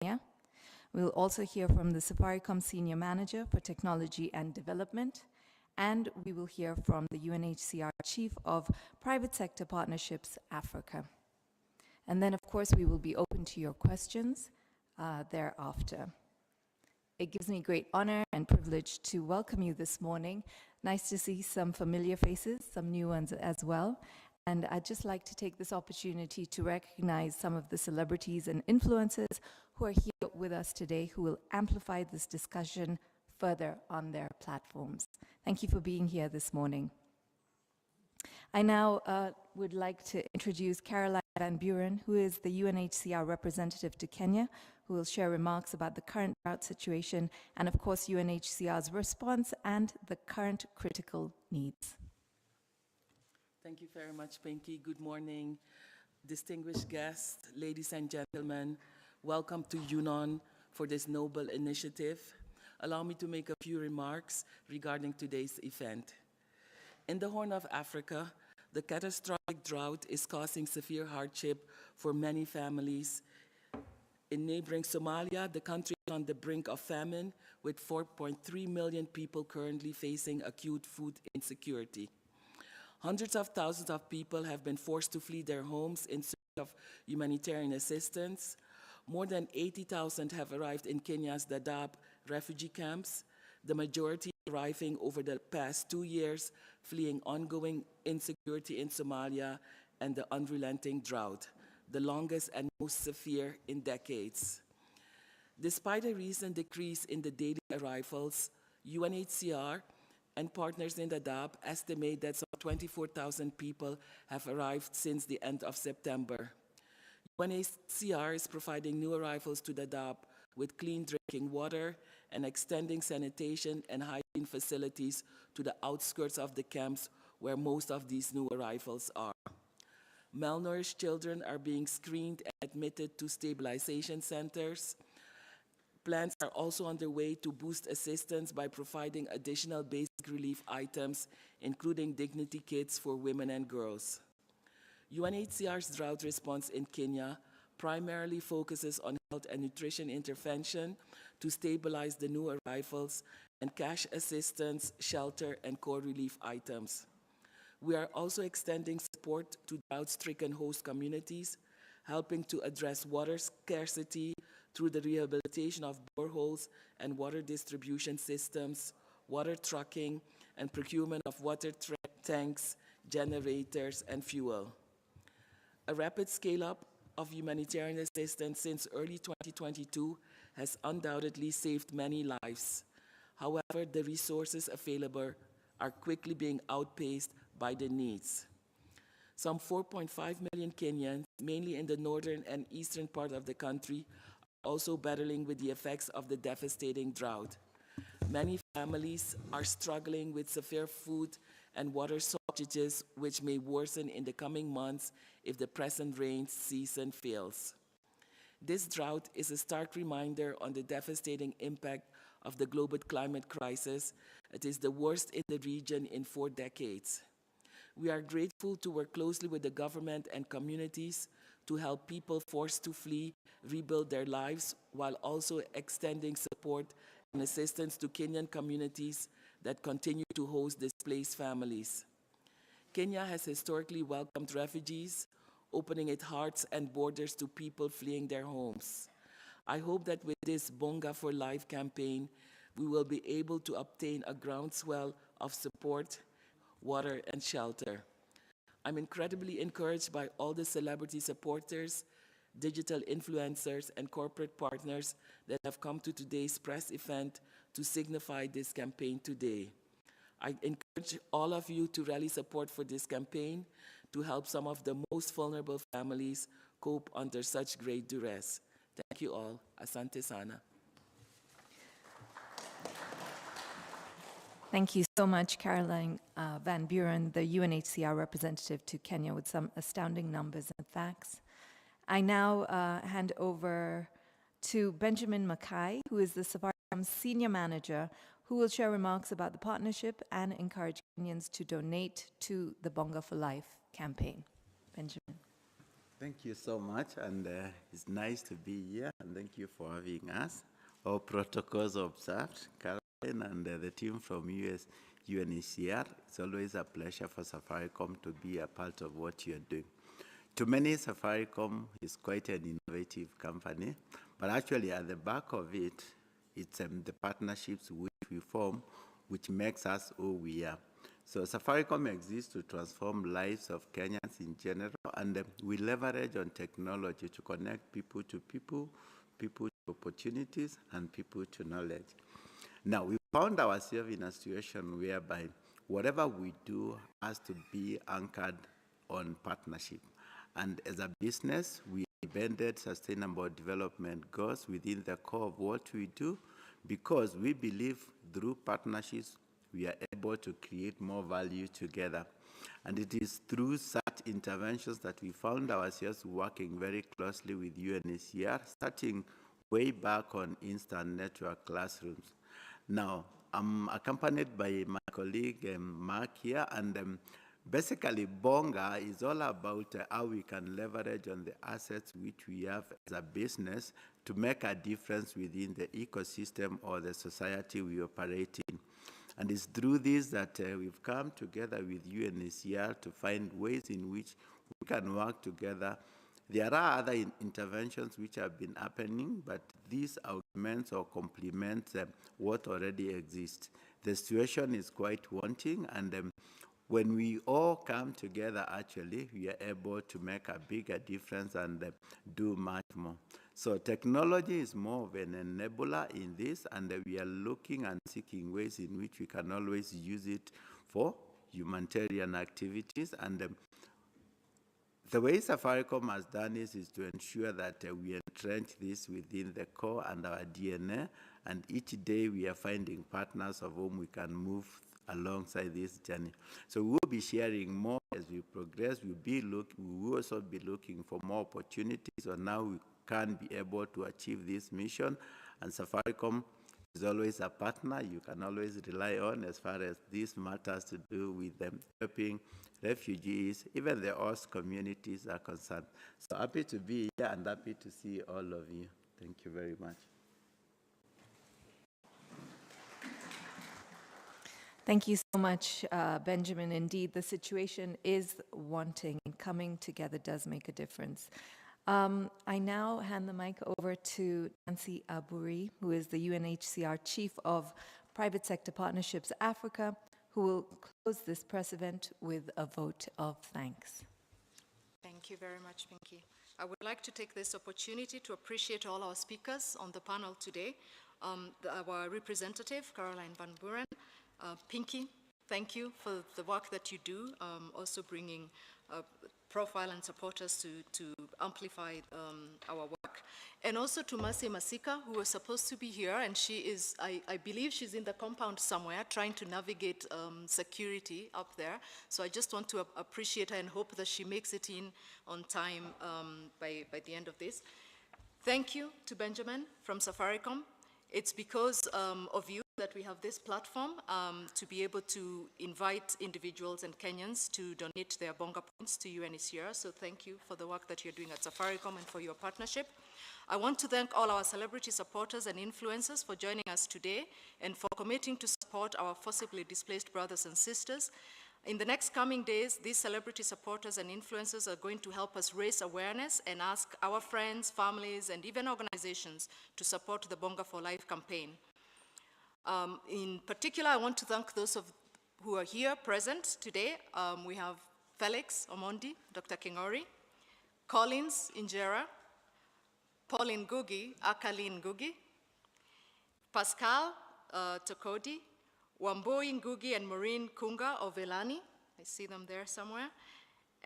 Kenya. We'll also hear from the Safaricom Senior Manager for Technology and Development, and we will hear from the UNHCR Chief of Private Sector Partnerships Africa. And then, of course, we will be open to your questions thereafter. It gives me great honor and privilege to welcome you this morning. Nice to see some familiar faces, some new ones as well. And I'd just like to take this opportunity to recognize some of the celebrities and influencers who are here with us today, who will amplify this discussion further on their platforms. Thank you for being here this morning. I now would like to introduce Caroline Van Buren, who is the UNHCR representative to Kenya, who will share remarks about the current drought situation and, of course, UNHCR's response and the current critical needs. Thank you very much, Pinky. Good morning, distinguished guests, ladies and gentlemen. Welcome to UNON for this noble initiative. Allow me to make a few remarks regarding today's event. In the Horn of Africa, the catastrophic drought is causing severe hardship for many families. In neighboring Somalia, the country is on the brink of famine, with 4.3 million people currently facing acute food insecurity. Hundreds of thousands of people have been forced to flee their homes in search of humanitarian assistance. More than 80,000 have arrived in Kenya's Dadaab refugee camps, the majority arriving over the past 2 years, fleeing ongoing insecurity in Somalia and the unrelenting drought, the longest and most severe in decades. Despite a recent decrease in the daily arrivals, UNHCR and partners in Dadaab estimate that some 24,000 people have arrived since the end of September. UNHCR is providing new arrivals to Dadaab with clean drinking water and extending sanitation and hygiene facilities to the outskirts of the camps where most of these new arrivals are. Malnourished children are being screened and admitted to stabilization centers. Plans are also underway to boost assistance by providing additional basic relief items, including dignity kits for women and girls. UNHCR's drought response in Kenya primarily focuses on health and nutrition intervention to stabilize the new arrivals and cash assistance, shelter, and core relief items. We are also extending support to drought-stricken host communities, helping to address water scarcity through the rehabilitation of boreholes and water distribution systems, water trucking, and procurement of water tanks, generators, and fuel. A rapid scale-up of humanitarian assistance since early 2022 has undoubtedly saved many lives. However, the resources available are quickly being outpaced by the needs. Some 4.5 million Kenyans, mainly in the northern and eastern part of the country, are also battling with the effects of the devastating drought. Many families are struggling with severe food and water shortages, which may worsen in the coming months if the present rain season fails. This drought is a stark reminder on the devastating impact of the global climate crisis. It is the worst in the region in 4 decades. We are grateful to work closely with the government and communities to help people forced to flee rebuild their lives, while also extending support and assistance to Kenyan communities that continue to host displaced families. Kenya has historically welcomed refugees, opening its hearts and borders to people fleeing their homes. I hope that with this Bonga4Life campaign, we will be able to obtain a groundswell of support, water, and shelter. I'm incredibly encouraged by all the celebrity supporters, digital influencers, and corporate partners that have come to today's press event to signify this campaign today. I encourage all of you to rally support for this campaign to help some of the most vulnerable families cope under such great duress. Thank you all. Asante sana. Thank you so much, Caroline Van Buren, the UNHCR representative to Kenya, with some astounding numbers and facts. I now hand over to Benjamin Mackay, who is the Safaricom Senior Manager, who will share remarks about the partnership and encourage Kenyans to donate to the Bonga4Life campaign. Benjamin. Thank you so much, and it's nice to be here, and thank you for having us. All protocols observed, Caroline and the team from UNHCR. It's always a pleasure for Safaricom to be a part of what you're doing. To many, Safaricom is quite an innovative company, but actually at the back of it, it's the partnerships which we form, which makes us who we are. So Safaricom exists to transform lives of Kenyans in general, and we leverage on technology to connect people to people, people to opportunities, and people to knowledge. Now, we found ourselves in a situation whereby whatever we do has to be anchored on partnership. And as a business, we embedded sustainable development goals within the core of what we do, because we believe through partnerships, we are able to create more value together. And it is through such interventions that we found ourselves working very closely with UNHCR, starting way back on instant network classrooms. Now, I'm accompanied by my colleague Mark here, and basically Bonga is all about how we can leverage on the assets which we have as a business to make a difference within the ecosystem or the society we operate in. And it's through this that we've come together with UNHCR to find ways in which we can work together. There are other interventions which have been happening, but these augments or complements what already exists. The situation is quite wanting, and when we all come together, actually, we are able to make a bigger difference and do much more. So technology is more of an enabler in this, and we are looking and seeking ways in which we can always use it for humanitarian activities. And the way Safaricom has done this is to ensure that we entrench this within the core and our DNA, and each day we are finding partners of whom we can move alongside this journey. So we'll be sharing more as we progress. We will also be looking for more opportunities on how we can be able to achieve this mission. And Safaricom is always a partner you can always rely on as far as these matters to do with them helping refugees, even the host communities are concerned. So happy to be here and happy to see all of you. Thank you very much. Thank you so much, Benjamin. Indeed, the situation is wanting, and coming together does make a difference. I now hand the mic over to Nancy Aburi, who is the UNHCR Chief of Private Sector Partnerships Africa, who will close this press event with a vote of thanks. Thank you very much, Pinky. I would like to take this opportunity to appreciate all our speakers on the panel today. Our representative, Caroline Van Buren, Pinky, thank you for the work that you do, also bringing profile and supporters to amplify our work. And also to Mercy Masika, who was supposed to be here, and she is, I believe she's in the compound somewhere, trying to navigate security up there. So I just want to appreciate her and hope that she makes it in on time by the end of this. Thank you to Benjamin from Safaricom. It's because of you that we have this platform to be able to invite individuals and Kenyans to donate their Bonga points to UNHCR. So thank you for the work that you're doing at Safaricom and for your partnership. I want to thank all our celebrity supporters and influencers for joining us today and for committing to support our forcibly displaced brothers and sisters. In the next coming days, these celebrity supporters and influencers are going to help us raise awareness and ask our friends, families, and even organizations to support the Bonga4Life campaign. In particular, I want to thank those who are here present today. We have Felix Omondi, Dr. Kingori, Collins Injera, Pauline Ngugi, Akaline Ngugi, Pascal Tokodi, Wamboi Ngugi and Maureen Kunga of Elani. I see them there somewhere.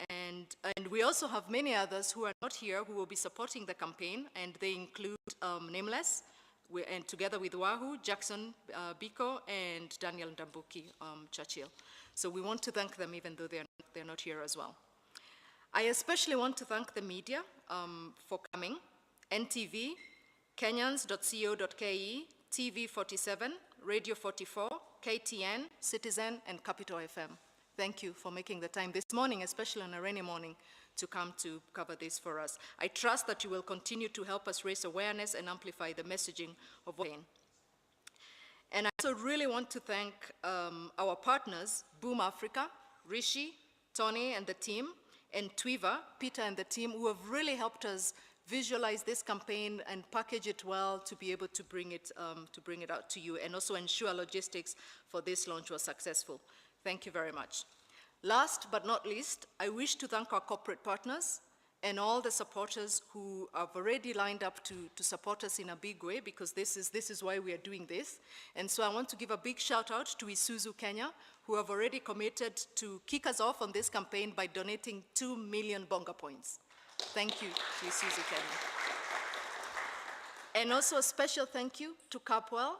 And we also have many others who are not here who will be supporting the campaign, and they include Nameless, and together with Wahoo, Jackson Biko, and Daniel Ndambuki Churchill. So we want to thank them even though they're not here as well. I especially want to thank the media for coming. NTV, Kenyans.co.ke, TV47, Radio 44, KTN, Citizen, and Capital FM. Thank you for making the time this morning, especially on a rainy morning, to come to cover this for us. I trust that you will continue to help us raise awareness and amplify the messaging of pain. And I also really want to thank our partners, Boom Africa, Rishi, Tony and the team, and Twiva, Peter and the team, who have really helped us visualize this campaign and package it well to be able to bring it out to you, and also ensure logistics for this launch was successful. Thank you very much. Last but not least, I wish to thank our corporate partners and all the supporters who have already lined up to support us in a big way, because this is why we are doing this. And so I want to give a big shout out to Isuzu Kenya, who have already committed to kick us off on this campaign by donating 2 million Bonga points. Thank you to Isuzu Kenya. And also a special thank you to Capwell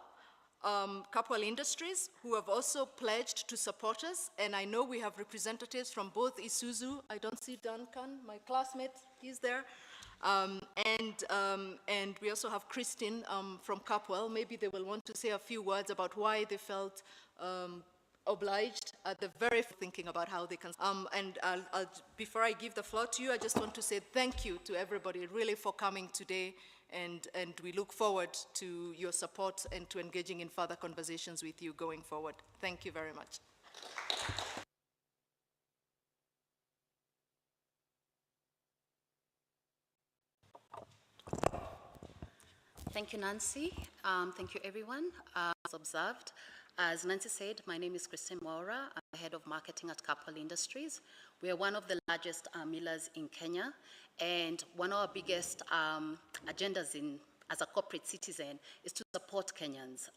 Industries, who have also pledged to support us. And I know we have representatives from both Isuzu, I don't see Duncan, my classmate, he's there. And we also have Christine from Capwell. Maybe they will want to say a few words about why they felt obliged at the very thinking about how they can. Before I give the floor to you, I just want to say thank you to everybody really for coming today. And we look forward to your support and to engaging in further conversations with you going forward. Thank you very much. Thank you, Nancy. Thank you, everyone. As observed, as Nancy said, my name is Christine Mwaura. I'm the head of marketing at Capwell Industries. We are one of the largest millers in Kenya, and one of our biggest agendas as a corporate citizen is to support Kenyans.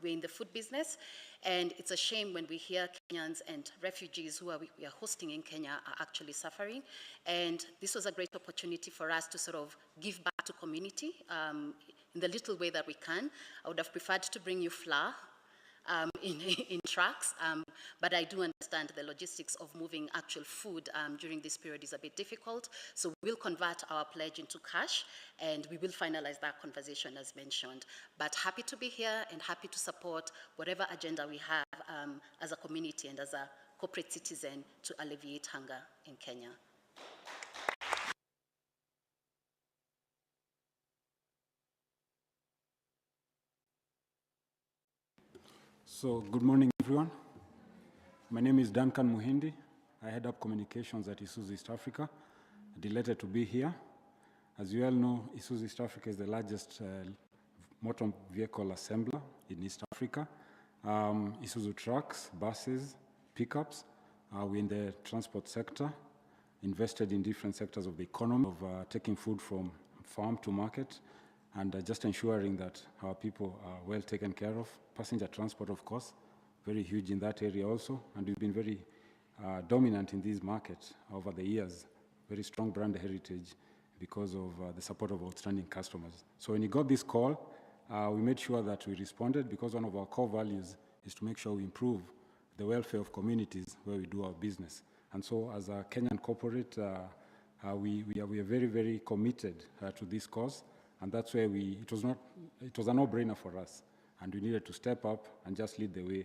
We're in the food business, and it's a shame when we hear Kenyans and refugees who we are hosting in Kenya are actually suffering. And this was a great opportunity for us to sort of give back to community in the little way that we can. I would have preferred to bring you flour in trucks, but I do understand the logistics of moving actual food during this period is a bit difficult. So we'll convert our pledge into cash, and we will finalize that conversation as mentioned. But happy to be here and happy to support whatever agenda we have as a community and as a corporate citizen to alleviate hunger in Kenya. So, good morning, everyone. My name is Duncan Muhindi. I head up communications at Isuzu East Africa. Delighted to be here. As you all know, Isuzu East Africa is the largest motor vehicle assembler in East Africa. Isuzu trucks, buses, pickups. We're in the transport sector, invested in different sectors of the economy, of taking food from farm to market, and just ensuring that our people are well taken care of. Passenger transport, of course, very huge in that area also, and we've been very dominant in these markets over the years, very strong brand heritage because of the support of outstanding customers. So when we got this call, we made sure that we responded, because one of our core values is to make sure we improve the welfare of communities where we do our business. And so as a Kenyan corporate, we are very, very committed to this cause. And that's where it was a no-brainer for us. And we needed to step up and just lead the way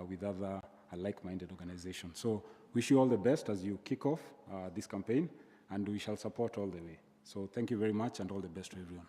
with other like-minded organizations. So wish you all the best as you kick off this campaign, and we shall support all the way. So thank you very much, and all the best to everyone.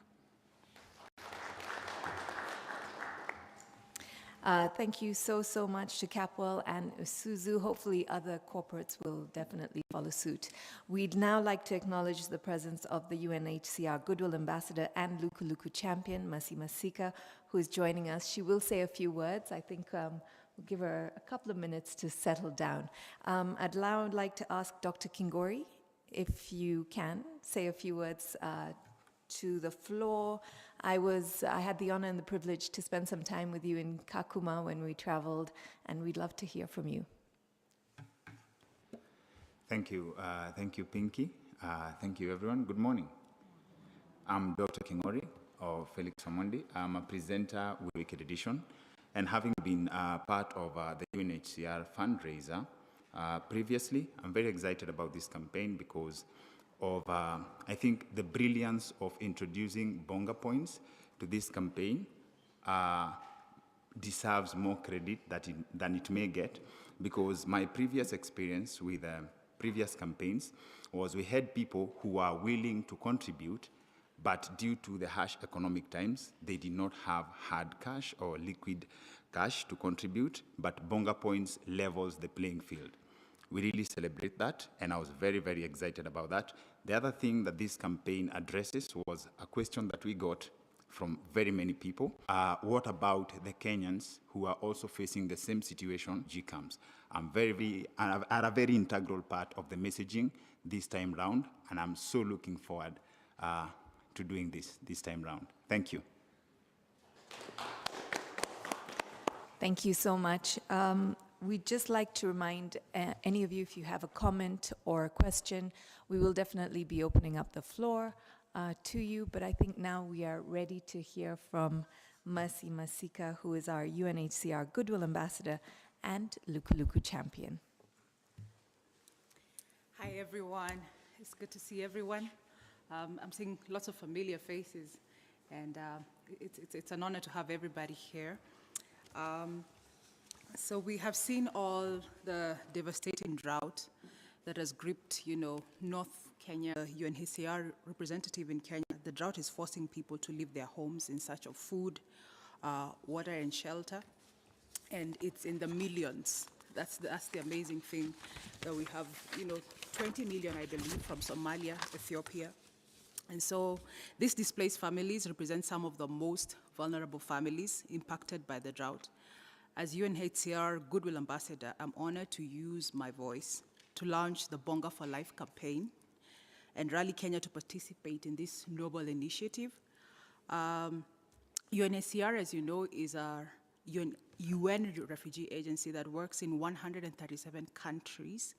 Thank you so much to Capwell and Isuzu. Hopefully other corporates will definitely follow suit. We'd now like to acknowledge the presence of the UNHCR Goodwill Ambassador and Lukuluku Champion, Masi Masika, who is joining us. She will say a few words. I think we'll give her a couple of minutes to settle down. I'd now like to ask Dr. Kingori, if you can, say a few words to the floor. I had the honor and the privilege to spend some time with you in Kakuma when we traveled, and we'd love to hear from you. Thank you, Pinky. Thank you, everyone. Good morning. I'm Dr. Kingori, or Felix Omondi. I'm a presenter with Wicked Edition, and having been part of the UNHCR fundraiser previously, I'm very excited about this campaign because of, I think, the brilliance of introducing Bonga points to this campaign deserves more credit than it may get, because my previous experience with previous campaigns was we had people who are willing to contribute, but due to the harsh economic times, they did not have hard cash or liquid cash to contribute, but Bonga Points levels the playing field. We really celebrate that, and I was very, very excited about that. The other thing that this campaign addresses was a question that we got from very many people. What about the Kenyans who are also facing the same situation, GCAMs? Are a very integral part of the messaging this time round, and I'm so looking forward to doing this time round. Thank you. Thank you so much. We'd just like to remind any of you, if you have a comment or a question, we will definitely be opening up the floor to you. But I think now we are ready to hear from Mercy Masika, who is our UNHCR Goodwill Ambassador and Luku Luku champion. Hi, everyone. It's good to see everyone. I'm seeing lots of familiar faces, and it's an honor to have everybody here. So we have seen all the devastating drought that has gripped, North Kenya. UNHCR representative in Kenya, the drought is forcing people to leave their homes in search of food, water, and shelter, and it's in the millions. That's the amazing thing that we have, 20 million, I believe, from Somalia, Ethiopia. And so these displaced families represent some of the most vulnerable families impacted by the drought. As UNHCR Goodwill Ambassador, I'm honored to use my voice to launch the Bonga4Life campaign and rally Kenya to participate in this noble initiative. UNHCR, as you know, is a UN refugee agency that works in 137 countries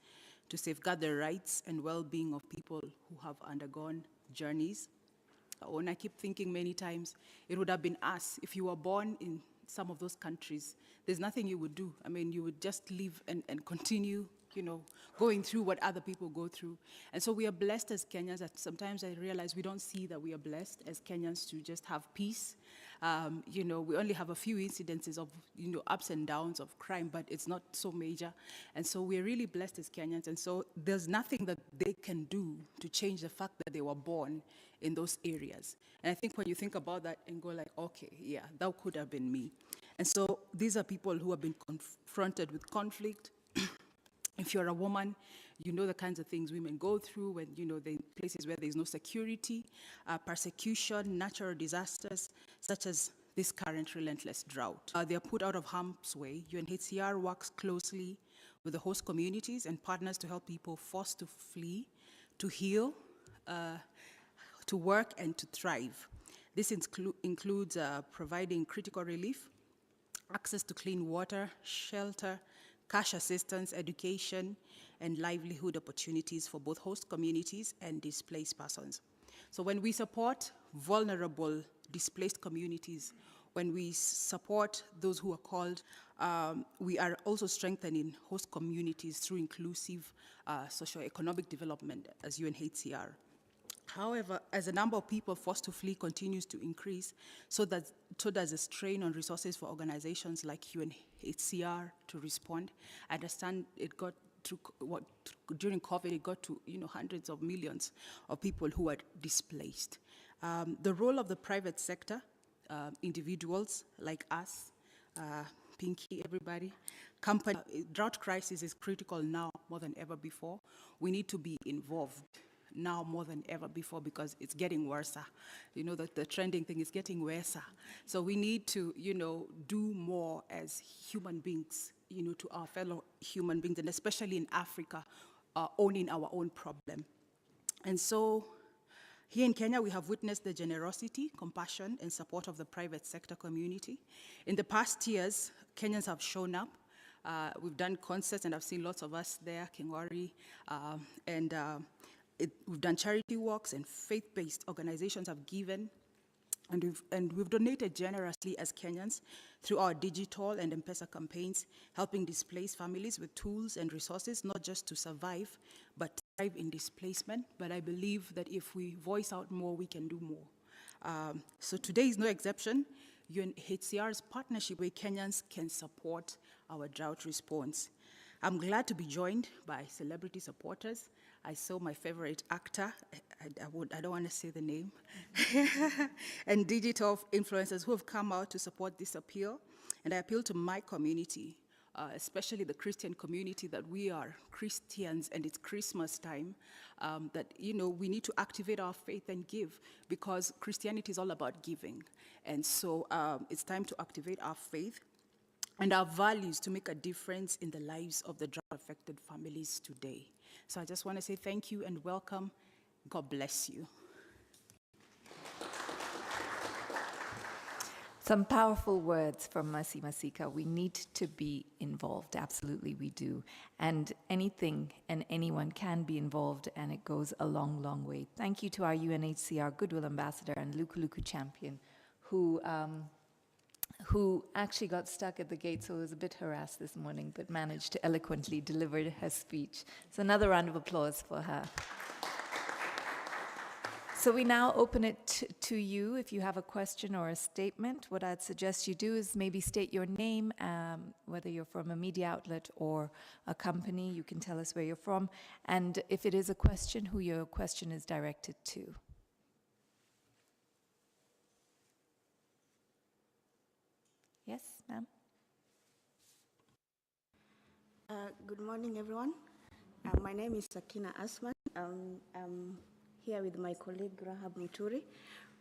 to safeguard the rights and well-being of people who have undergone journeys. When I keep thinking many times, it would have been us. If you were born in some of those countries, there's nothing you would do. I mean, you would just live and continue, going through what other people go through. And so we are blessed as Kenyans. That sometimes I realize we don't see that we are blessed as Kenyans to just have peace. We only have a few incidences of, ups and downs of crime, but it's not so major. And so we're really blessed as Kenyans. And so there's nothing that they can do to change the fact that they were born in those areas. And I think when you think about that and go like, okay, yeah, that could have been me. And so these are people who have been confronted with conflict. If you're a woman, you know the kinds of things women go through when, they're in places where there's no security, persecution, natural disasters, such as this current relentless drought. They are put out of harm's way. UNHCR works closely with the host communities and partners to help people forced to flee, to heal, to work, and to thrive. This includes providing critical relief, access to clean water, shelter, cash assistance, education, and livelihood opportunities for both host communities and displaced persons. So when we support vulnerable, displaced communities, when we support those who are called, we are also strengthening host communities through inclusive socio-economic development as UNHCR. However, as the number of people forced to flee continues to increase, so does the strain on resources for organizations like UNHCR to respond. I understand it got to during COVID, it got to hundreds of millions of people who are displaced. The role of the private sector, individuals like us, Pinky, everybody, drought crisis is critical now more than ever before. We need to be involved now more than ever before because it's getting worse. The trending thing is getting worse. So we need to, do more as human beings, to our fellow human beings, and especially in Africa, owning our own problem. And so here in Kenya, we have witnessed the generosity, compassion, and support of the private sector community. In the past years, Kenyans have shown up. We've done concerts, and I've seen lots of us there, Kingori, we've done charity walks, and faith-based organizations have given, and we've donated generously as Kenyans through our digital and M-Pesa campaigns, helping displaced families with tools and resources, not just to survive, but to thrive in displacement. But I believe that if we voice out more, we can do more. So today is no exception. UNHCR's partnership with Kenyans can support our drought response. I'm glad to be joined by celebrity supporters. I saw my favorite actor, I don't want to say the name, and digital influencers who have come out to support this appeal. And I appeal to my community, especially the Christian community, that we are Christians and it's Christmas time, that, you know, we need to activate our faith and give, because Christianity is all about giving. And so it's time to activate our faith and our values to make a difference in the lives of the drought-affected families today. So I just want to say thank you and welcome. God bless you. Some powerful words from Mercy Masika. We need to be involved. Absolutely, we do. And anything and anyone can be involved, and it goes a long, long way. Thank you to our UNHCR Goodwill Ambassador and Luku Luku champion, who actually got stuck at the gate, so was a bit harassed this morning, but managed to eloquently deliver her speech. So another round of applause for her. So we now open it to you. If you have a question or a statement, what I'd suggest you do is maybe state your name, whether you're from a media outlet or a company. You can tell us where you're from. And if it is a question, who your question is directed to. Yes, ma'am? Good morning, everyone. My name is Sakina Asman. I'm here with my colleague, Rahab Muturi.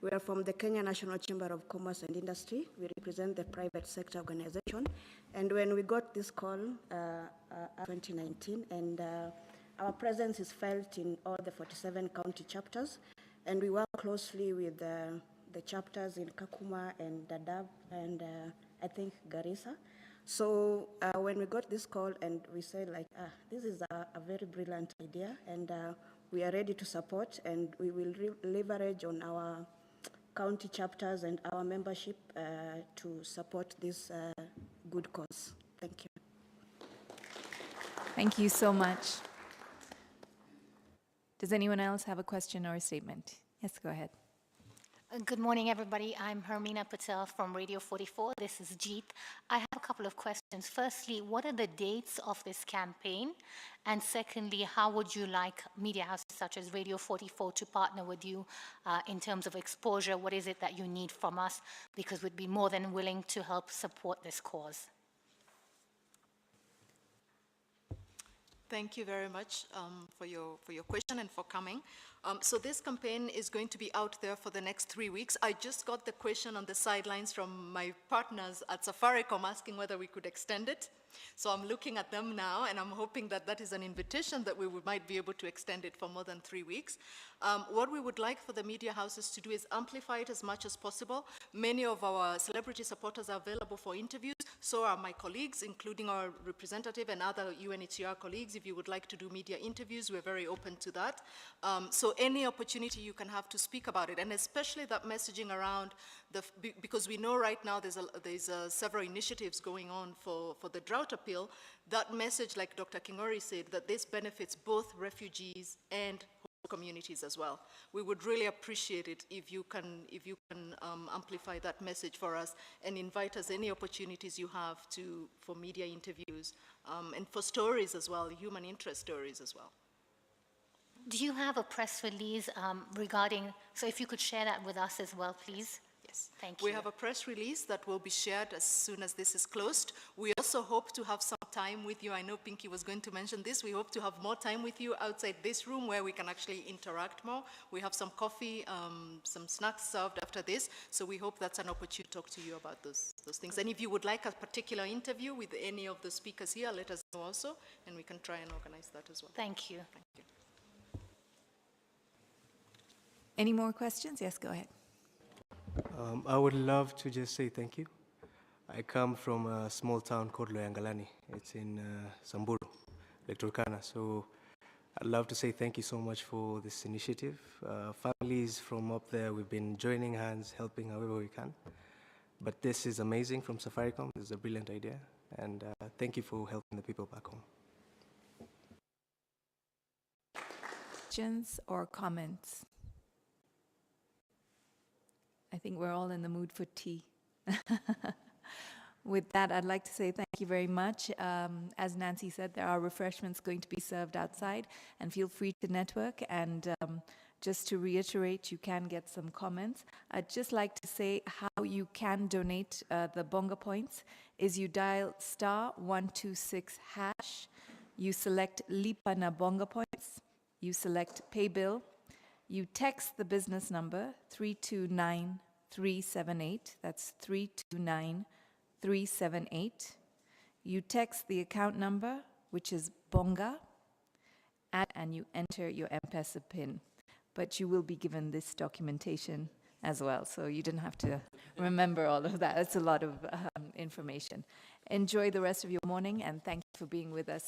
We are from the Kenya National Chamber of Commerce and Industry. We represent the private sector organization. And when we got this call, 2019, and our presence is felt in all the 47 county chapters, and we work closely with the chapters in Kakuma and Dadaab and I think Garissa. So when we got this call and we said like, this is a very brilliant idea, and we are ready to support, and we will leverage on our county chapters and our membership to support this good cause. Thank you. Thank you so much. Does anyone else have a question or a statement? Yes, go ahead. Good morning, everybody. I'm Hermina Patel from Radio 44. This is Jeet. I have a couple of questions. Firstly, what are the dates of this campaign? And secondly, how would you like media houses such as Radio 44 to partner with you in terms of exposure? What is it that you need from us? Because we'd be more than willing to help support this cause. Thank you very much for your question and for coming. So this campaign is going to be out there for the next 3 weeks. I just got the question on the sidelines from my partners at Safaricom asking whether we could extend it. So I'm looking at them now, and I'm hoping that that is an invitation that we might be able to extend it for more than 3 weeks. What we would like for the media houses to do is amplify it as much as possible. Many of our celebrity supporters are available for interviews. So are my colleagues, including our representative and other UNHCR colleagues. If you would like to do media interviews, we're very open to that. So any opportunity you can have to speak about it, and especially that messaging around, because we know right now there's several initiatives going on for the drought appeal. That message, like Dr. Kingori said, that this benefits both refugees and communities as well. We would really appreciate it if you can amplify that message for us and invite us any opportunities you have for media interviews and for stories as well, human interest stories as well. Do you have a press release regarding, so if you could share that with us as well, please? Yes. Thank you. We have a press release that will be shared as soon as this is closed. We also hope to have some time with you. I know Pinky was going to mention this. We hope to have more time with you outside this room where we can actually interact more. We have some coffee, some snacks served after this. So we hope that's an opportunity to talk to you about those things. And if you would like a particular interview with any of the speakers here, let us know also, and we can try and organize that as well. Thank you. Thank you. Any more questions? Yes, go ahead. I would love to just say thank you. I come from a small town called Loyangalani. It's in Samburu, Lake Turkana. So I'd love to say thank you so much for this initiative. Families from up there, we've been joining hands, helping however we can. But this is amazing from Safaricom. This is a brilliant idea. And thank you for helping the people back home. Questions or comments? I think we're all in the mood for tea. With that, I'd like to say thank you very much. As Nancy said, there are refreshments going to be served outside, and feel free to network. And just to reiterate, you can get some comments. I'd just like to say how you can donate the Bonga points is you dial *126#, you select Lipa na Bonga points, you select Pay Bill, you text the business number 329378, that's 329378. You text the account number, which is Bonga, and you enter your M-Pesa PIN. But you will be given this documentation as well, so you didn't have to remember all of that. It's a lot of information. Enjoy the rest of your morning, and thank you for being with us